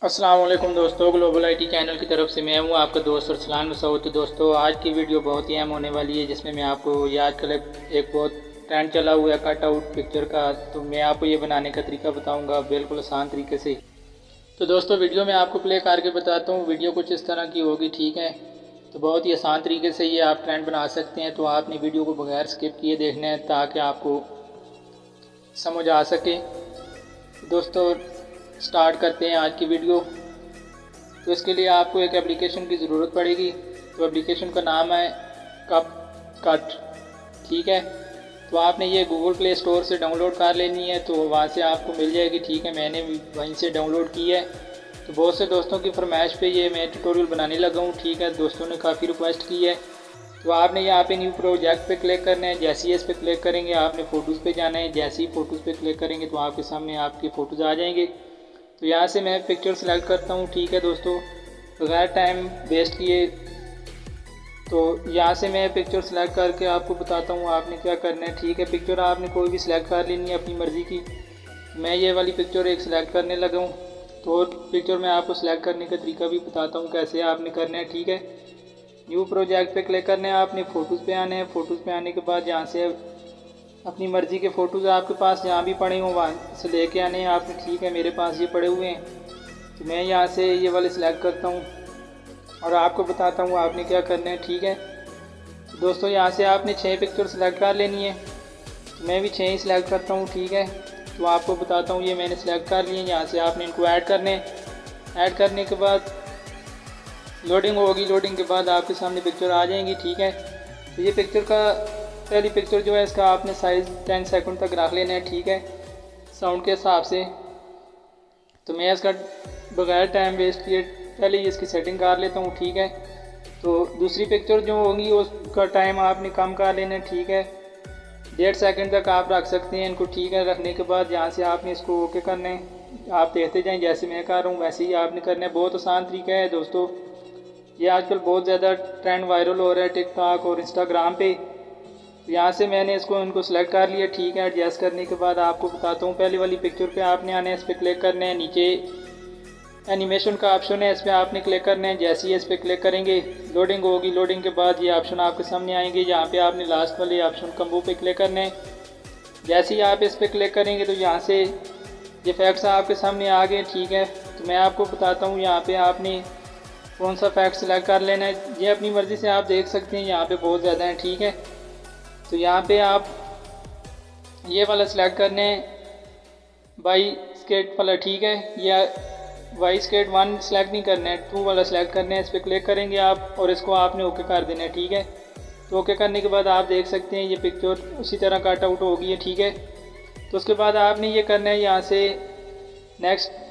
अस्सलाम वालेकुम दोस्तों, ग्लोबल आईटी चैनल की तरफ से मैं हूं आपका दोस्त अरसलान मसूद। तो दोस्तों, आज की वीडियो बहुत ही अहम होने वाली है, जिसमें मैं आपको ये आजकल एक बहुत ट्रेंड चला हुआ है कट आउट पिक्चर का। तो मैं आपको ये बनाने का तरीका बताऊंगा बिल्कुल आसान तरीके से। तो दोस्तों, वीडियो में आपको प्ले करके बताता हूँ। वीडियो कुछ इस तरह की होगी, ठीक है। तो बहुत ही आसान तरीके से ये आप ट्रेंड बना सकते हैं। तो आपने वीडियो को बगैर स्किप किए देखना है ताकि आपको समझ आ सके। दोस्तों, स्टार्ट करते हैं आज की वीडियो। तो इसके लिए आपको एक एप्लीकेशन की ज़रूरत पड़ेगी। तो एप्लीकेशन का नाम है कप कट, ठीक है। तो आपने ये गूगल प्ले स्टोर से डाउनलोड कर लेनी है। तो वहाँ से आपको मिल जाएगी, ठीक है। मैंने भी वहीं से डाउनलोड की है। तो बहुत से दोस्तों की फरमाइश पे ये मैं ट्यूटोरियल बनाने लगा हूँ, ठीक है। दोस्तों ने काफ़ी रिक्वेस्ट की है। तो आपने यहाँ पे न्यू प्रोजेक्ट पे क्लिक करना है। जैसे ही इस पे क्लिक करेंगे आपने फ़ोटोज़ पे जाना है। जैसे ही फ़ोटोज़ पे क्लिक करेंगे तो आपके सामने आपकी फ़ोटोज़ आ जाएंगे। तो यहाँ से मैं पिक्चर सेलेक्ट करता हूँ, ठीक है दोस्तों, बगैर टाइम वेस्ट किए। तो यहाँ से मैं पिक्चर सेलेक्ट करके आपको बताता हूँ आपने क्या करना है, ठीक है। पिक्चर आपने कोई भी सिलेक्ट कर लेनी है अपनी मर्ज़ी की। मैं ये वाली पिक्चर एक सिलेक्ट करने लगा हूँ। तो पिक्चर मैं आपको सिलेक्ट करने का तरीका भी बताता हूँ कैसे आपने करना है, ठीक है। न्यू प्रोजेक्ट पे क्लिक करना है आपने, फ़ोटोज़ पे आने हैं। फ़ोटोज़ पे आने के बाद यहाँ से अपनी मर्ज़ी के फ़ोटोज़ आपके पास जहाँ भी पड़े हों वहाँ से लेके आने हैं आपने, ठीक है। मेरे पास ये पड़े हुए हैं। तो मैं यहाँ से ये वाले सिलेक्ट करता हूँ और आपको बताता हूँ आपने क्या करना है, ठीक है। तो दोस्तों, यहाँ से आपने 6 पिक्चर सेलेक्ट कर लेनी है। तो मैं भी 6 ही सिलेक्ट करता हूँ, ठीक है। तो आपको बताता हूँ ये मैंने सेलेक्ट कर लिए। यहाँ से आपने इनको ऐड करने, ऐड करने के बाद लोडिंग होगी। लोडिंग के बाद आपके सामने पिक्चर आ जाएंगी, ठीक है। तो ये पिक्चर का पहली पिक्चर जो है इसका आपने साइज़ 10 सेकंड तक रख लेना है, ठीक है, साउंड के हिसाब से। तो मैं इसका बगैर टाइम वेस्ट किए पहले ही इसकी सेटिंग कर लेता हूँ, ठीक है। तो दूसरी पिक्चर जो होगी उसका टाइम आपने कम कर लेना है, ठीक है। 1.5 सेकंड तक आप रख सकते हैं इनको, ठीक है। रखने के बाद यहाँ से आपने इसको ओके करना है। आप देखते जाएँ, जैसे मैं कर रहा हूँ वैसे ही आपने करना है। बहुत आसान तरीका है दोस्तों। ये आजकल बहुत ज़्यादा ट्रेंड वायरल हो रहा है टिकटॉक और इंस्टाग्राम पे। तो यहाँ से मैंने इनको सेलेक्ट कर लिया, ठीक है। एडजस्ट करने के बाद आपको बताता हूँ पहली वाली पिक्चर पे आपने आना है, इस पर क्लिक करना है। नीचे एनिमेशन का ऑप्शन है, इस पर आपने क्लिक करना है। जैसे ही इस पर क्लिक करेंगे लोडिंग होगी। लोडिंग के बाद ये ऑप्शन आपके सामने आएंगे। यहाँ पे आपने लास्ट वाले ऑप्शन कम्बो पे क्लिक करना है। जैसे ही आप इस पर क्लिक करेंगे तो यहाँ से ये फैक्ट्स आपके सामने आ गए, ठीक है। तो मैं आपको बताता हूँ यहाँ पे आपने कौन सा फैक्ट सेलेक्ट कर लेना है। ये अपनी मर्ज़ी से आप देख सकते हैं, यहाँ पे बहुत ज़्यादा है, ठीक है। तो यहाँ पे आप ये वाला सिलेक्ट करने बाई स्केट वाला, ठीक है। या वाई स्केट 1 सेलेक्ट नहीं करना है, 2 वाला सिलेक्ट करना है। इस पर क्लिक करेंगे आप और इसको आपने ओके कर देना है, ठीक है। तो ओके करने के बाद आप देख सकते हैं ये पिक्चर उसी तरह कट आउट हो गई है, ठीक है। तो उसके बाद आपने ये करना है, यहाँ से नेक्स्ट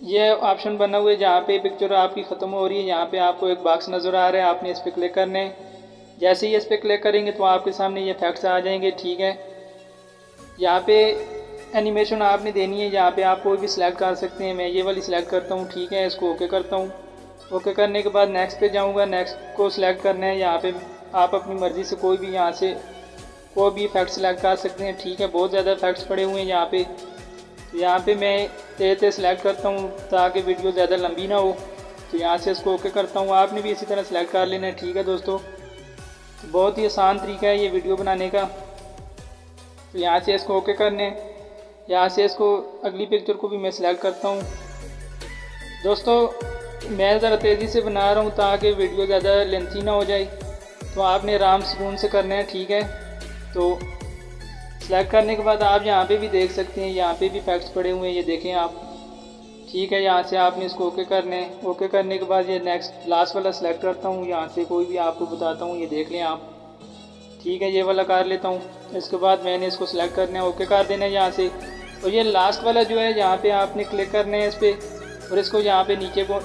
ये ऑप्शन बना हुआ है जहाँ पे पिक्चर आपकी ख़त्म हो रही है। यहाँ पे आपको एक बॉक्स नज़र आ रहा है, आपने इस पर क्लिक करना है। जैसे ही इस पर क्लिक करेंगे तो आपके सामने ये फैक्ट्स आ जाएंगे, ठीक है। यहाँ पे एनिमेशन आपने देनी है, यहाँ पे आप कोई भी सिलेक्ट कर सकते हैं। मैं ये वाली सिलेक्ट करता हूँ, ठीक है। इसको ओके करता हूँ। ओके करने के बाद नेक्स्ट पे जाऊँगा। नेक्स्ट को सिलेक्ट करना है। यहाँ पे आप अपनी मर्ज़ी से कोई भी यहाँ से कोई भी इफेक्ट सेलेक्ट कर सकते हैं, ठीक है। बहुत ज़्यादा इफेक्ट्स पड़े हुए हैं यहाँ पे। तो यहाँ पे मैं तेज़ सेलेक्ट करता हूँ ताकि वीडियो ज़्यादा लंबी ना हो। तो यहाँ से इसको ओके करता हूँ। आपने भी इसी तरह सेलेक्ट कर लेना है, ठीक है दोस्तों। तो बहुत ही आसान तरीका है ये वीडियो बनाने का। तो यहाँ से इसको ओके करने, यहाँ से इसको अगली पिक्चर को भी मैं सिलेक्ट करता हूँ। दोस्तों, मैं ज़रा तेज़ी से बना रहा हूँ ताकि वीडियो ज़्यादा लेंथी ना हो जाए। तो आपने आराम सुकून से करना है, ठीक है। तो सेलेक्ट करने के बाद आप यहाँ पे भी देख सकते हैं, यहाँ पे भी फैक्ट्स पड़े हुए हैं, ये देखें आप, ठीक है। यहाँ से आपने इसको ओके करना है। ओके करने के बाद ये नेक्स्ट लास्ट वाला सेलेक्ट करता हूँ। यहाँ से कोई भी आपको बताता हूँ, ये देख लें आप, ठीक है। ये वाला कर लेता हूँ। इसके बाद मैंने इसको सिलेक्ट करना है, ओके कर देना है यहाँ से। और ये लास्ट वाला जो है यहाँ पे आपने क्लिक करना है इस पर, और इसको यहाँ पे नीचे को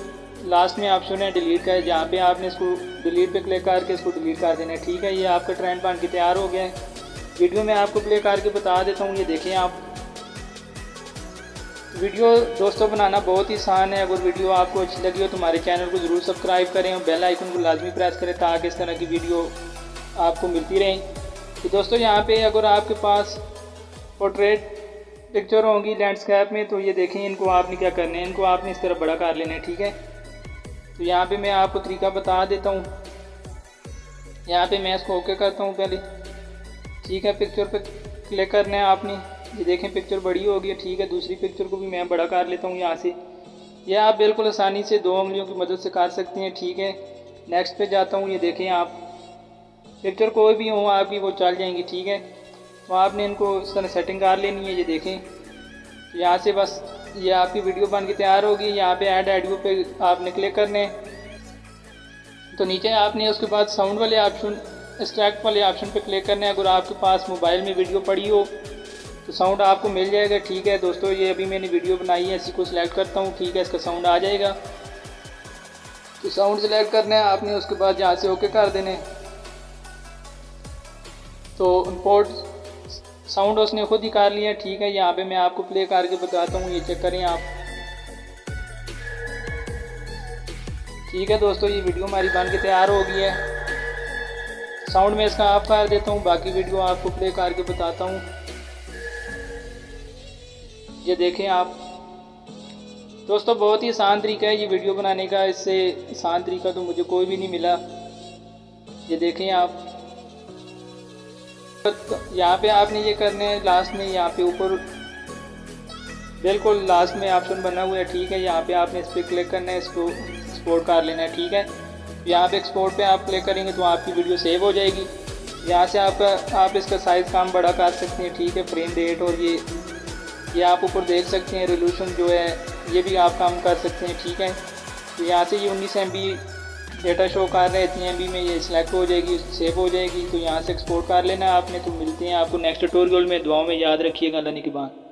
लास्ट में ऑप्शन है डिलीट का है, जहाँ पे आपने इसको डिलीट पे क्लिक करके इसको डिलीट कर देना है, ठीक है। ये आपका ट्रेंड बन के तैयार हो गया है। वीडियो में आपको प्ले करके बता देता हूँ, ये देखें आप। वीडियो दोस्तों बनाना बहुत ही आसान है। अगर वीडियो आपको अच्छी लगी हो तो हमारे चैनल को ज़रूर सब्सक्राइब करें और बेल आइकन को लाजमी प्रेस करें ताकि इस तरह की वीडियो आपको मिलती रहें। तो दोस्तों, यहाँ पे अगर आपके पास पोर्ट्रेट पिक्चर होंगी लैंडस्केप में, तो ये देखें इनको आपने क्या करना है, इनको आपने इस तरह बड़ा कर लेना है। ठीक है, तो यहाँ पे मैं आपको तरीका बता देता हूँ। यहाँ पे मैं इसको ओके करता हूँ पहले। ठीक है, पिक्चर पे क्लिक करना है आपने। ये देखें पिक्चर बड़ी हो गई है। ठीक है, दूसरी पिक्चर को भी मैं बड़ा कर लेता हूँ यहाँ से। यह आप बिल्कुल आसानी से 2 उंगलियों की मदद से कर सकते हैं। ठीक है, नेक्स्ट पे जाता हूँ। ये देखें आप पिक्चर कोई भी हो आपकी वो चल जाएंगी। ठीक है, तो आपने इनको इस तरह सेटिंग कर लेनी है। ये देखें यहाँ से बस ये आपकी वीडियो बन के तैयार होगी। यहाँ पे ऐड ऑडियो पे आपने क्लिक करने हैं, तो नीचे आपने उसके बाद साउंड वाले ऑप्शन, एक्सट्रैक्ट वाले ऑप्शन पे क्लिक करना है। अगर आपके पास मोबाइल में वीडियो पड़ी हो तो साउंड आपको मिल जाएगा। ठीक है दोस्तों, ये अभी मैंने वीडियो बनाई है, इसी को सिलेक्ट करता हूँ। ठीक है, इसका साउंड आ जाएगा, तो साउंड सिलेक्ट करना है आपने। उसके बाद यहाँ से ओके कर देना है, तो इंपोर्ट साउंड उसने खुद ही कर लिया। ठीक है, यहाँ पे मैं आपको प्ले करके बताता हूँ, ये चेक करें आप। ठीक है दोस्तों, ये वीडियो हमारी बन के तैयार हो गई है। साउंड में इसका ऑफ कर देता हूँ, बाकी वीडियो आपको प्ले करके बताता हूँ। ये देखें आप दोस्तों, बहुत ही आसान तरीका है ये वीडियो बनाने का। इससे आसान तरीका तो मुझे कोई भी नहीं मिला। ये देखें आप, यहाँ पे आपने ये करना है लास्ट में, यहाँ पे ऊपर बिल्कुल लास्ट में ऑप्शन बना हुआ है। ठीक है, यहाँ पे आपने इस पर क्लिक करना है, इसको एक्सपोर्ट कर लेना है। ठीक है, यहाँ पे एक्सपोर्ट पे आप क्लिक करेंगे तो आपकी वीडियो सेव हो जाएगी। यहाँ से आप इसका साइज़ काम बड़ा कर सकते हैं। ठीक है, फ्रेम रेट और ये आप ऊपर देख सकते हैं, रेजोल्यूशन जो है ये भी आप काम कर सकते हैं। ठीक है, तो यहाँ से ये 19 MB डेटा शो कर रहे हैं, इतनी MB में ये सिलेक्ट हो जाएगी, सेव हो जाएगी। तो यहाँ से एक्सपोर्ट कर लेना है आपने। तो मिलते हैं आपको नेक्स्ट ट्यूटोरियल में। दुआओं में याद रखिएगा। अल्लाह ने की बात।